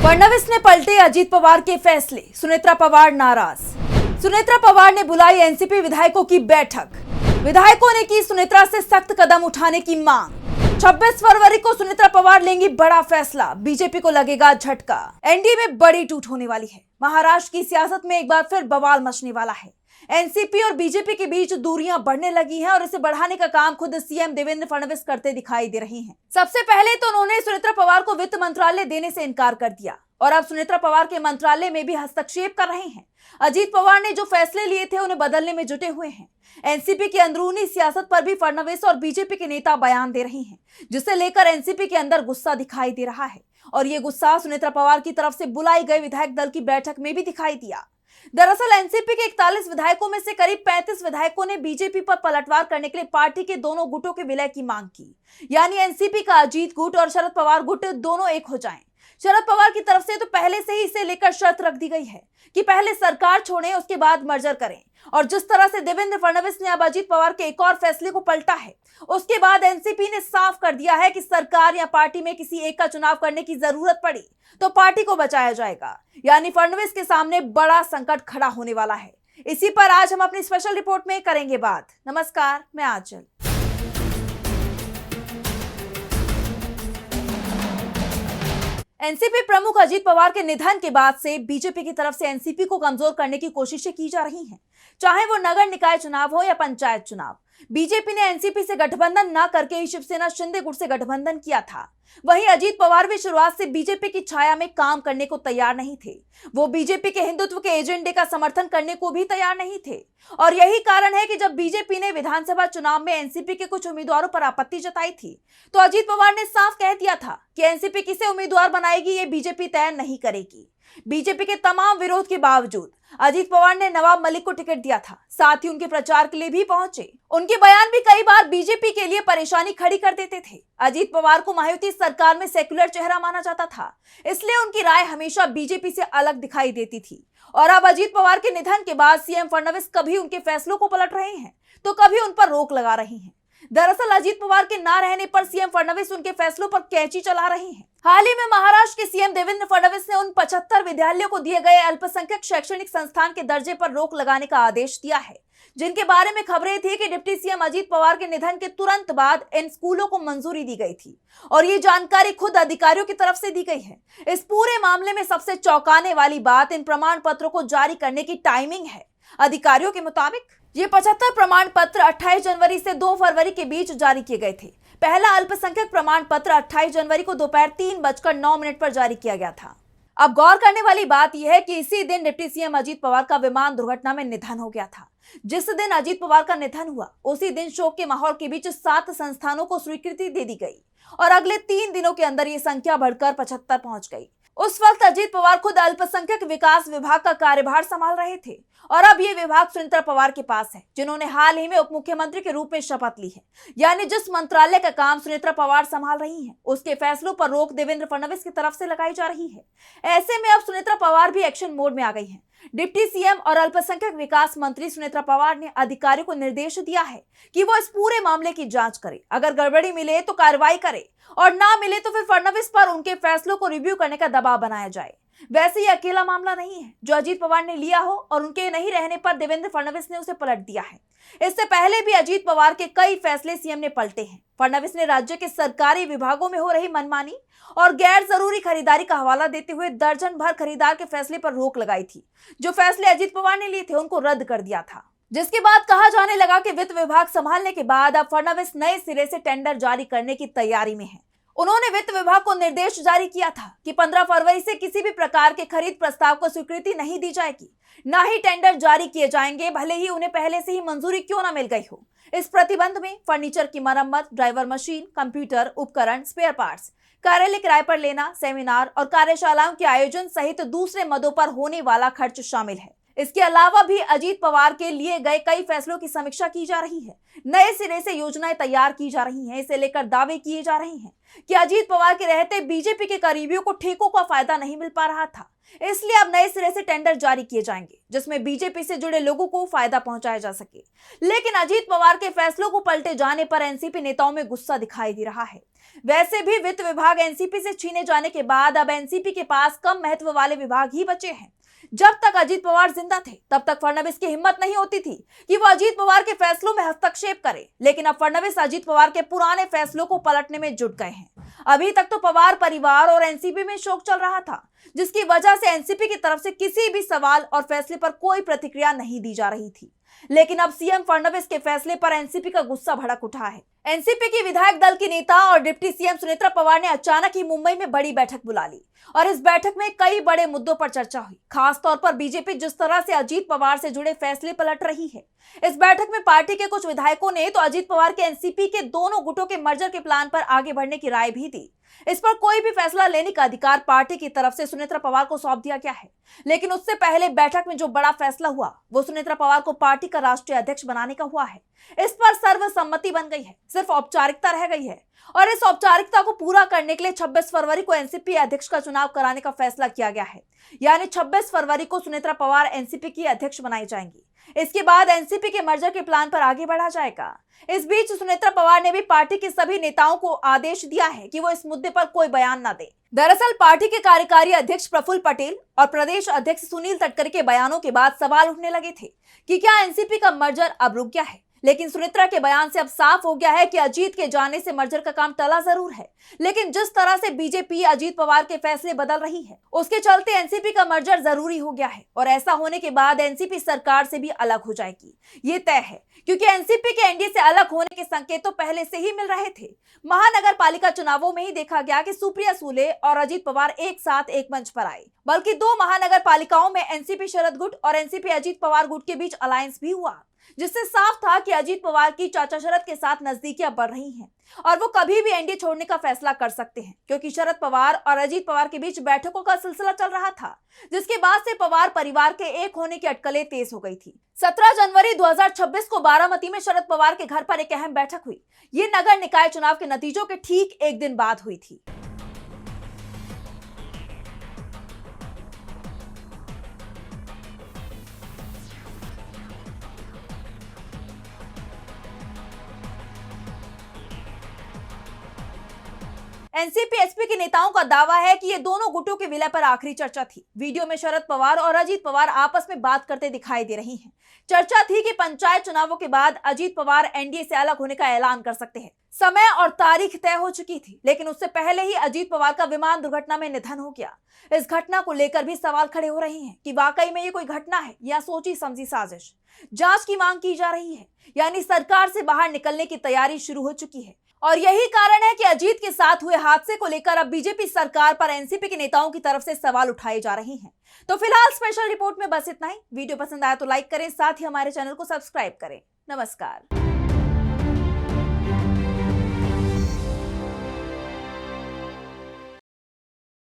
फडणवीस ने पलटे अजीत पवार के फैसले, सुनेत्रा पवार नाराज। सुनेत्रा पवार ने बुलाई एनसीपी विधायकों की बैठक। विधायकों ने की सुनेत्रा से सख्त कदम उठाने की मांग। 26 फरवरी को सुनेत्रा पवार लेंगी बड़ा फैसला, बीजेपी को लगेगा झटका। एनडीए में बड़ी टूट होने वाली है। महाराष्ट्र की सियासत में एक बार फिर बवाल मचने वाला है। एनसीपी और बीजेपी के बीच दूरियां बढ़ने लगी हैं और इसे बढ़ाने का काम खुद सीएम देवेंद्र फडणवीस करते दिखाई दे रहे हैं। सबसे पहले तो उन्होंने सुनेत्रा पवार को वित्त मंत्रालय देने से इनकार कर दिया और अब सुनेत्रा पवार के मंत्रालय में भी हस्तक्षेप कर रहे हैं। अजीत पवार ने जो फैसले लिए थे उन्हें बदलने में जुटे हुए हैं। एनसीपी की अंदरूनी सियासत पर भी फडणवीस और बीजेपी के नेता बयान दे रहे हैं, जिसे लेकर एनसीपी के अंदर गुस्सा दिखाई दे रहा है और ये गुस्सा सुनेत्रा पवार की तरफ से बुलाई गई विधायक दल की बैठक में भी दिखाई दिया। दरअसल एनसीपी के 41 विधायकों में से करीब 35 विधायकों ने बीजेपी पर पलटवार करने के लिए पार्टी के दोनों गुटों के विलय की मांग की, यानी एनसीपी का अजीत गुट और शरद पवार गुट दोनों एक हो जाएं। शरद पवार की तरफ से तो पहले से ही इसे लेकर शर्त रख दी गई है कि पहले सरकार छोड़ें, उसके बाद मर्जर करें। और जिस तरह से देवेंद्र फडणवीस ने अब अजीत पवार के एक और फैसले को पलटा है, उसके बाद एनसीपी ने साफ कर दिया है कि सरकार या पार्टी में किसी एक का चुनाव करने की जरूरत पड़ी तो पार्टी को बचाया जाएगा, यानी फडणवीस के सामने बड़ा संकट खड़ा होने वाला है। इसी पर आज हम अपनी स्पेशल रिपोर्ट में करेंगे बात। नमस्कार, मैं आंचल। एनसीपी प्रमुख अजीत पवार के निधन के बाद से बीजेपी की तरफ से एनसीपी को कमजोर करने की कोशिशें की जा रही हैं, चाहे वो नगर निकाय चुनाव हो या पंचायत चुनाव। बीजेपी ने एनसीपी से गठबंधन न करके ही शिवसेना शिंदे गुट से गठबंधन किया था। वहीं अजीत पवार भी शुरुआत से बीजेपी की छाया में काम करने को तैयार नहीं थे। वो बीजेपी के हिंदुत्व के एजेंडे का समर्थन करने को भी तैयार नहीं थे और यही कारण है कि जब बीजेपी ने विधानसभा चुनाव में एनसीपी के कुछ उम्मीदवारों पर आपत्ति जताई थी तो अजीत पवार ने साफ कह दिया था कि एनसीपी किसे उम्मीदवार बनाएगी ये बीजेपी तय नहीं करेगी। बीजेपी के तमाम विरोध के बावजूद अजीत पवार ने नवाब मलिक को टिकट दिया था, साथ ही उनके प्रचार के लिए भी पहुंचे। उनके बयान भी कई बार बीजेपी के लिए परेशानी खड़ी कर देते थे। अजीत पवार को मायावती सरकार में सेक्युलर चेहरा माना जाता था, इसलिए उनकी राय हमेशा बीजेपी से अलग दिखाई देती थी। और अब अजीत पवार के निधन के बाद सीएम फडणवीस कभी उनके फैसलों को पलट रहे हैं तो कभी उन पर रोक लगा रहे हैं। दरअसल अजीत पवार के ना रहने पर सीएम फडणवीस उनके फैसलों पर कैंची चला रहे हैं। हाल ही में महाराष्ट्र के सीएम देवेंद्र फडणवीस ने उन 75 विद्यालयों को दिए गए अल्पसंख्यक शैक्षणिक संस्थान के दर्जे पर रोक लगाने का आदेश दिया है, जिनके बारे में खबरें थी कि डिप्टी सीएम अजीत पवार के निधन के तुरंत बाद इन स्कूलों को मंजूरी दी गई थी और ये जानकारी खुद अधिकारियों की तरफ से दी गई है। इस पूरे मामले में सबसे चौंकाने वाली बात इन प्रमाण पत्रों को जारी करने की टाइमिंग है। अधिकारियों के मुताबिक ये 75 प्रमाण पत्र 28 जनवरी से 2 फरवरी के बीच जारी किए गए थे। पहला अल्पसंख्यक प्रमाण पत्र 28 जनवरी को दोपहर 3:09 पर जारी किया गया था। अब गौर करने वाली बात यह है कि इसी दिन डिप्टी सीएम अजीत पवार का विमान दुर्घटना में निधन हो गया था। जिस दिन अजीत पवार का निधन हुआ उसी दिन शोक के माहौल के बीच 7 संस्थानों को स्वीकृति दे दी गई और अगले 3 दिनों के अंदर ये संख्या बढ़कर 75 पहुंच गई। उस वक्त अजीत पवार खुद अल्पसंख्यक विकास विभाग का कार्यभार संभाल रहे थे और अब ये विभाग सुनेत्रा पवार के पास है, जिन्होंने हाल ही में उप मुख्यमंत्री के रूप में शपथ ली है। यानी जिस मंत्रालय का काम सुनेत्रा पवार संभाल रही हैं, उसके फैसलों पर रोक देवेंद्र फडणवीस की तरफ से लगाई जा रही है। ऐसे में अब सुनेत्रा पवार भी एक्शन मोड में आ गई हैं। डिप्टी सीएम और अल्पसंख्यक विकास मंत्री सुनेत्रा पवार ने अधिकारियों को निर्देश दिया है कि वो इस पूरे मामले की जांच करे, अगर गड़बड़ी मिले तो कार्रवाई करे और ना मिले तो फिर फडणवीस पर उनके फैसलों को रिव्यू करने का दबाव बनाया जाए। वैसे ये अकेला मामला नहीं है जो अजीत पवार ने लिया हो और उनके नहीं रहने पर देवेंद्र फडणवीस ने उसे पलट दिया है। इससे पहले भी अजीत पवार के कई फैसले सीएम ने पलटे हैं। फडणवीस ने राज्य के सरकारी विभागों में हो रही मनमानी और गैर जरूरी खरीदारी का हवाला देते हुए दर्जन भर खरीदार के फैसले पर रोक लगाई थी। जो फैसले अजीत पवार ने लिए थे उनको रद्द कर दिया था, जिसके बाद कहा जाने लगा कि वित्त विभाग संभालने के बाद अब फडणवीस नए सिरे से टेंडर जारी करने की तैयारी में है। उन्होंने वित्त विभाग को निर्देश जारी किया था कि 15 फरवरी से किसी भी प्रकार के खरीद प्रस्ताव को स्वीकृति नहीं दी जाएगी, ना ही टेंडर जारी किए जाएंगे, भले ही उन्हें पहले से ही मंजूरी क्यों ना मिल गई हो। इस प्रतिबंध में फर्नीचर की मरम्मत, ड्राइवर मशीन, कंप्यूटर उपकरण, स्पेयर पार्ट्स, कार्यालय किराए पर लेना, सेमिनार और कार्यशालाओं के आयोजन सहित दूसरे मदों पर होने वाला खर्च शामिल है। इसके अलावा भी अजीत पवार के लिए गए कई फैसलों की समीक्षा की जा रही है। नए सिरे से योजनाएं तैयार की जा रही हैं। इसे लेकर दावे किए जा रहे हैं कि अजीत पवार के रहते बीजेपी के करीबियों को ठेकों का फायदा नहीं मिल पा रहा था, इसलिए अब नए सिरे से टेंडर जारी किए जाएंगे जिसमें बीजेपी से जुड़े लोगों को फायदा पहुंचाया जा सके। लेकिन अजीत पवार के फैसलों को पलटे जाने पर एनसीपी नेताओं में गुस्सा दिखाई दे रहा है। वैसे भी वित्त विभाग एनसीपी से छीने जाने के बाद अब एनसीपी के पास कम महत्व वाले विभाग ही बचे हैं। जब तक अजीत पवार जिंदा थे तब तक फडणवीस की हिम्मत नहीं होती थी कि वो अजीत पवार के फैसलों में हस्तक्षेप करे, लेकिन अब फडणवीस अजीत पवार के पुराने फैसलों को पलटने में जुट गए हैं। अभी तक तो पवार परिवार और एनसीपी में शोक चल रहा था, जिसकी वजह से एनसीपी की तरफ से किसी भी सवाल और फैसले पर कोई प्रतिक्रिया नहीं दी जा रही थी। लेकिन अब सीएम फडणवीस के फैसले पर एनसीपी का गुस्सा भड़क उठा है। एनसीपी की विधायक दल की नेता और डिप्टी सीएम सुनेत्रा पवार ने अचानक ही मुंबई में बड़ी बैठक बुला ली और इस बैठक में कई बड़े मुद्दों पर चर्चा हुई। खास तौर पर बीजेपी जिस तरह से अजीत पवार से जुड़े फैसले पलट रही है। इस बैठक में पार्टी के कुछ विधायकों ने तो अजीत पवार के एनसीपी के दोनों गुटों के मर्जर के प्लान पर आगे बढ़ने की राय भी दी। इस पर कोई भी फैसला लेने का अधिकार पार्टी की तरफ से सुनेत्रा पवार को सौंप दिया गया है। लेकिन उससे पहले बैठक में जो बड़ा फैसला हुआ वो सुनेत्रा पवार को पार्टी का राष्ट्रीय अध्यक्ष बनाने का हुआ है। इस पर सर्वसम्मति बन गई है, सिर्फ औपचारिकता रह गई है और इस औपचारिकता को पूरा करने के लिए 26 फरवरी को एनसीपी अध्यक्ष का चुनाव कराने का फैसला किया गया है। यानी 26 फरवरी को सुनेत्रा पवार एनसीपी की अध्यक्ष बनाई जाएंगी। इसके बाद एनसीपी के मर्जर के प्लान पर आगे बढ़ा जाएगा। इस बीच सुनेत्रा पवार ने भी पार्टी के सभी नेताओं को आदेश दिया है कि वो इस मुद्दे पर कोई बयान न दे। दरअसल पार्टी के कार्यकारी अध्यक्ष प्रफुल्ल पटेल और प्रदेश अध्यक्ष सुनील तटकरे के बयानों के बाद सवाल उठने लगे थे कि क्या एनसीपी का मर्जर अब रुक गया है। लेकिन सुनेत्रा के बयान से अब साफ हो गया है कि अजीत के जाने से मर्जर का काम टला जरूर है, लेकिन जिस तरह से बीजेपी अजीत पवार के फैसले बदल रही है उसके चलते एनसीपी का मर्जर जरूरी हो गया है और ऐसा होने के बाद एनसीपी सरकार से भी अलग हो जाएगी। ये तय है क्योंकि एनसीपी के एनडीए से अलग होने के संकेत तो पहले से ही मिल रहे थे। महानगर पालिका चुनावों में ही देखा गया कि सुप्रिया सुले और अजीत पवार एक साथ एक मंच पर आए, बल्कि 2 महानगर पालिकाओं में एनसीपी शरद गुट और एनसीपी अजीत पवार गुट के बीच अलायंस भी हुआ, जिससे साफ था कि अजीत पवार की चाचा शरद के साथ नजदीकियां बढ़ रही हैं और वो कभी भी एनडीए छोड़ने का फैसला कर सकते हैं, क्योंकि शरद पवार और अजीत पवार के बीच बैठकों का सिलसिला चल रहा था, जिसके बाद से पवार परिवार के एक होने की अटकलें तेज हो गई थी। 17 जनवरी 2026 को बारामती में शरद पवार के घर पर एक अहम बैठक हुई। ये नगर निकाय चुनाव के नतीजों के ठीक एक दिन बाद हुई थी। एनसीपी एसपी के नेताओं का दावा है कि ये दोनों गुटों के विलय पर आखिरी चर्चा थी। वीडियो में शरद पवार और अजीत पवार आपस में बात करते दिखाई दे रही हैं। चर्चा थी कि पंचायत चुनावों के बाद अजीत पवार एनडीए से अलग होने का ऐलान कर सकते हैं। समय और तारीख तय हो चुकी थी, लेकिन उससे पहले ही अजीत पवार का विमान दुर्घटना में निधन हो गया। इस घटना को लेकर भी सवाल खड़े हो रहे हैं कि वाकई में ये कोई घटना है या सोची समझी साजिश। जांच की मांग की जा रही है, यानी सरकार से बाहर निकलने की तैयारी शुरू हो चुकी है और यही कारण है कि अजीत के साथ हुए हादसे को लेकर अब बीजेपी सरकार पर एनसीपी के नेताओं की तरफ से सवाल उठाए जा रहे हैं। तो फिलहाल स्पेशल रिपोर्ट में बस इतना ही। वीडियो पसंद आया तो लाइक करें, साथ ही हमारे चैनल को सब्सक्राइब करें। नमस्कार।